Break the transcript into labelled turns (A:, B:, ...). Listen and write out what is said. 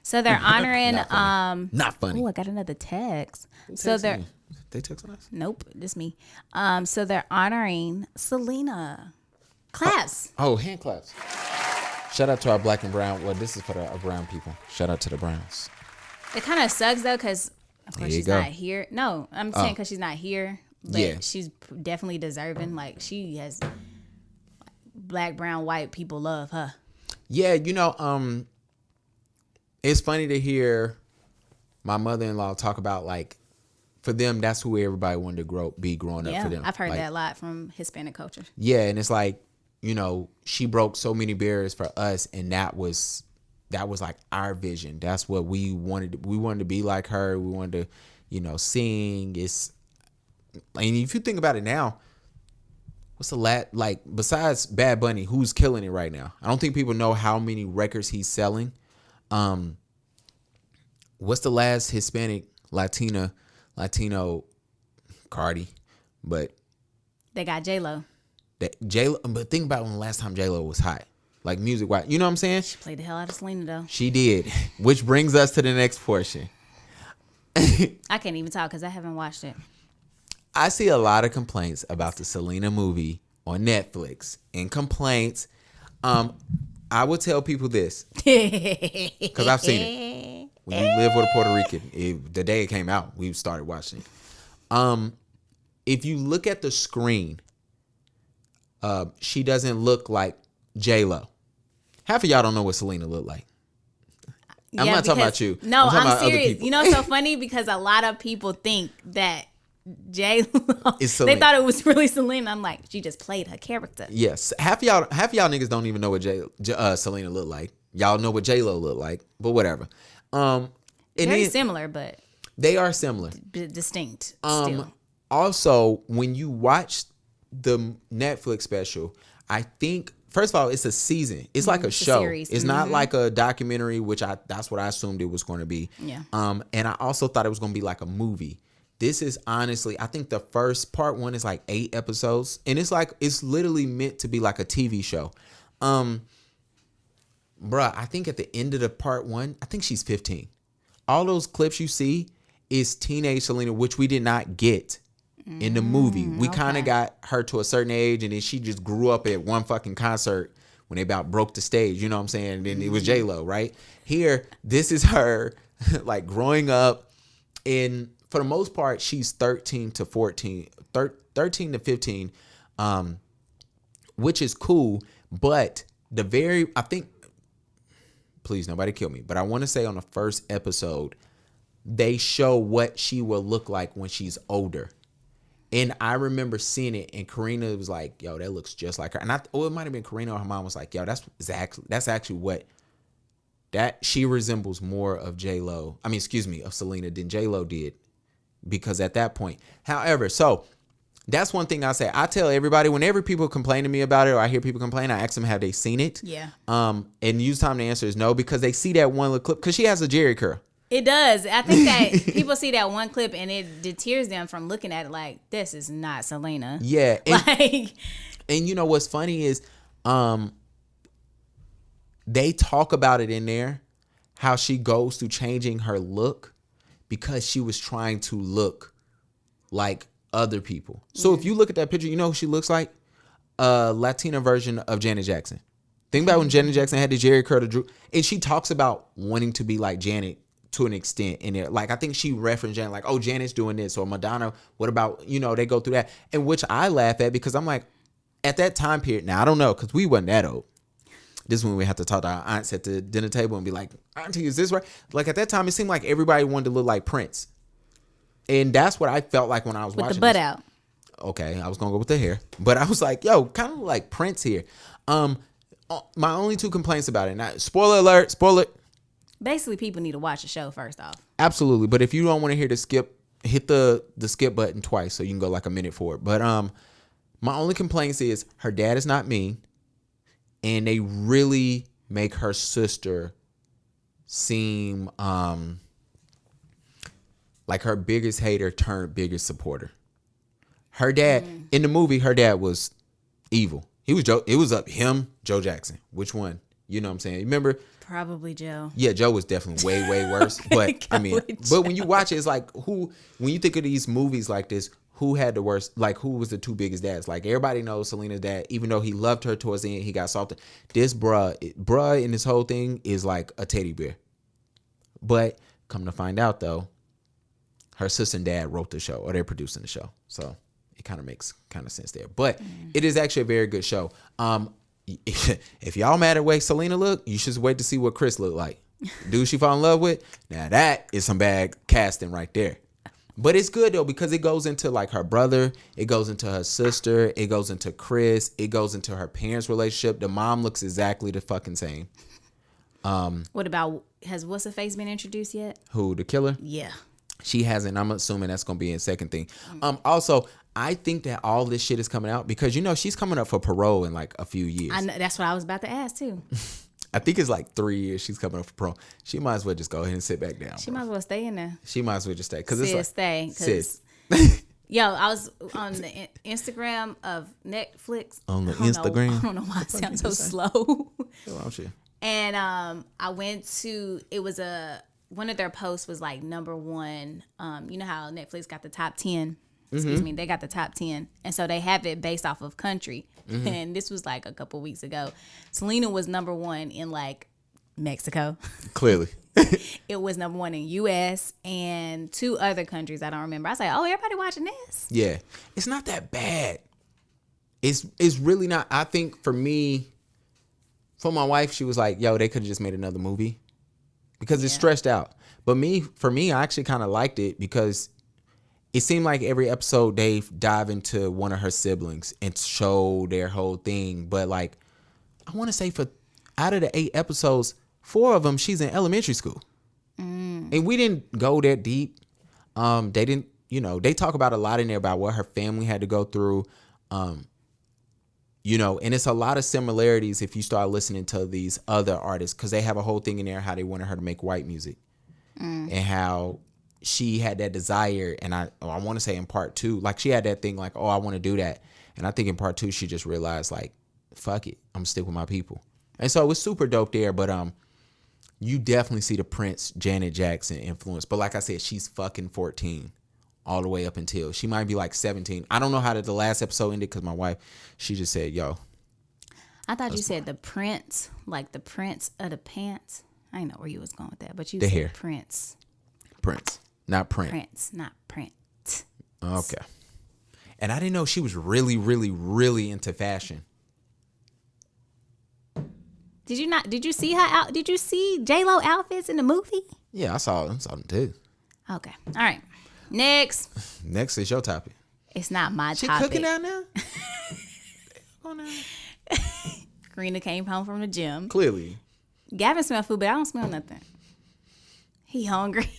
A: So they're honoring.
B: Not funny.
A: Oh, I got another text. So they're.
B: They texting us?
A: Nope, just me. So they're honoring Selena. Claps.
B: Oh, hand claps. Shout out to our black and brown. Well, this is for our brown people. Shout out to the Browns.
A: It kind of sucks though, because of course she's not here. No, I'm saying because she's not here. But she's definitely deserving. Like, she has black, brown, white people love her.
B: Yeah, it's funny to hear my mother-in-law talk about, like, for them, that's who everybody wanted to be growing up for them.
A: I've heard that a lot from Hispanic culture.
B: Yeah, and it's like, she broke so many barriers for us, and that was like our vision. That's what we wanted. We wanted to be like her. We wanted to, sing. And if you think about it now, what's the like besides Bad Bunny, who's killing it right now? I don't think people know how many records he's selling. What's the last Hispanic Latino Cardi? But
A: they got J-Lo.
B: But think about when the last time J-Lo was hot, like music wise. You know what I'm saying?
A: She played the hell out of Selena though.
B: She did, which brings us to the next portion.
A: I can't even talk because I haven't watched it.
B: I see a lot of complaints about the Selena movie on Netflix, and complaints. I would tell people this because I've seen it. When you live with a Puerto Rican, the day it came out, we started watching it. If you look at the screen, she doesn't look like J-Lo. Half of y'all don't know what Selena looked like. I'm not talking about you.
A: No, I'm serious. It's so funny because a lot of people think that J-Lo, they thought it was really Selena. I'm like, she just played her character.
B: Yes. Half of y'all niggas don't even know what Selena looked like. Y'all know what J-Lo looked like, but whatever.
A: Very similar, but
B: they are similar.
A: Distinct still.
B: Also, when you watch the Netflix special, I think, first of all, it's a season. It's like a show.
A: Series.
B: It's not like a documentary, which that's what I assumed it was going to be.
A: Yeah.
B: And I also thought it was going to be like a movie. This is honestly, I think the first part one is like 8 episodes, and it's literally meant to be like a TV show. Bruh, I think at the end of the part one, I think she's 15. All those clips you see is teenage Selena, which we did not get in the movie. We kind of got her to a certain age, and then she just grew up at one fucking concert when they about broke the stage. You know what I'm saying? And then it was J-Lo, right? Here, this is her like growing up, and for the most part, she's 13 to 15, which is cool. But I think, please, nobody kill me, but I want to say on the first episode, they show what she will look like when she's older. And I remember seeing it, and Karina was like, yo, that looks just like her. And it might have been Karina, or her mom was like, yo, that's actually what, that she resembles more of J-Lo. Of Selena than J-Lo did. Because at that point, however, so that's one thing I say. I tell everybody, whenever people complain to me about it, or I hear people complain, I ask them, have they seen it?
A: Yeah.
B: And use time to answer is no, because they see that one little clip, because she has a Jerry curl.
A: It does. I think that people see that one clip and it deters them from looking at it like, this is not Selena.
B: Yeah.
A: And
B: you know what's funny is they talk about it in there, how she goes through changing her look because she was trying to look like other people. So if you look at that picture, you know who she looks like? A Latina version of Janet Jackson. Think about when Janet Jackson had the Jerry curl to Drew. And she talks about wanting to be like Janet to an extent in there. Like, I think she referenced Janet, like, oh, Janet's doing this. Or Madonna, what about, they go through that. And which I laugh at, because I'm like, at that time period, now I don't know, because we wasn't that old. This is when we have to talk to our aunts at the dinner table and be like, Auntie, is this right? Like, at that time, it seemed like everybody wanted to look like Prince. And that's what I felt like when I was watching
A: with the butt out.
B: Okay, I was going to go with the hair. But I was like, yo, kind of like Prince here. My only 2 complaints about it. Now, spoiler alert.
A: Basically, people need to watch the show first off.
B: Absolutely. But if you don't want to hear the skip, hit the skip button twice so you can go like a minute forward. But my only complaints is her dad is not mean. And they really make her sister seem like her biggest hater turned biggest supporter. Her dad, in the movie, her dad was evil. He was Joe. It was up him, Joe Jackson. Which one? You know what I'm saying? Remember?
A: Probably Joe.
B: Yeah, Joe was definitely way worse. But I mean, but when you watch it, it's like when you think of these movies like this, who had the worst? Like, who was the two biggest dads? Like, everybody knows Selena's dad. Even though he loved her towards the end, he got salted. This bruh in this whole thing is like a teddy bear. But come to find out, though, her sister and dad wrote the show, or they're producing the show. So it kind of makes sense there. But it is actually a very good show. If y'all mad at the way Selena look, you should wait to see what Chris look like. Dude she fall in love with, now that is some bad casting right there. But it's good though, because it goes into like her brother, it goes into her sister, it goes into Chris, it goes into her parents' relationship. The mom looks exactly the fucking same.
A: What about, has what's her face been introduced yet?
B: Who, the killer?
A: Yeah.
B: She hasn't. I'm assuming that's gonna be a second thing. Also, I think that all this shit is coming out because she's coming up for parole in like a few years.
A: I know, that's what I was about to ask too.
B: I think it's like 3 years she's coming up for parole. She might as well just go ahead and sit back down.
A: She might as well stay in there.
B: She might as well just stay because it's like
A: stay.
B: Sis.
A: Yo, I was on the Instagram of Netflix.
B: On the Instagram.
A: I don't know why I sound so slow.
B: Don't you?
A: And I went to, it was one of their posts was like number one. You know how Netflix got the top 10? Excuse me, they got the top 10. And so they have it based off of country. And this was like a couple weeks ago. Selena was number one in like Mexico.
B: Clearly.
A: It was number one in U.S. and 2 other countries I don't remember. I was like, oh, everybody watching this? Yeah.
B: It's not that bad. It's really not. I think for me, for my wife, she was like, yo, they could have just made another movie. Because it's stressed out. But for me, I actually kind of liked it because it seemed like every episode they dive into one of her siblings and show their whole thing. But like, I want to say out of the 8 episodes, 4 of them, she's in elementary school. And we didn't go that deep. They didn't, they talk about a lot in there about what her family had to go through. And it's a lot of similarities if you start listening to these other artists, because they have a whole thing in there how they wanted her to make white music and how she had that desire. And I want to say in part 2, like she had that thing like, oh, I want to do that. And I think in part 2, she just realized like, fuck it, I'm gonna stick with my people. And so it was super dope there. But you definitely see the Prince, Janet Jackson influence. But like I said, she's fucking 14 all the way up until she might be like 17. I don't know how the last episode ended because my wife, she just said, yo.
A: I thought you said the Prince, like the Prince of the pants. I didn't know where you was going with that, but you said hair. Prince.
B: Prince, not print.
A: Prince, not print.
B: Okay. And I didn't know she was really, really, really into fashion.
A: Did you see her did you see J-Lo outfits in the movie?
B: Yeah, I saw them too.
A: Okay. All right. Next.
B: Next is your topic.
A: It's not my
B: she
A: topic.
B: She cooking out now? Come on now.
A: Karina came home from the gym.
B: Clearly.
A: Gavin smelled food, but I don't smell nothing. He hungry.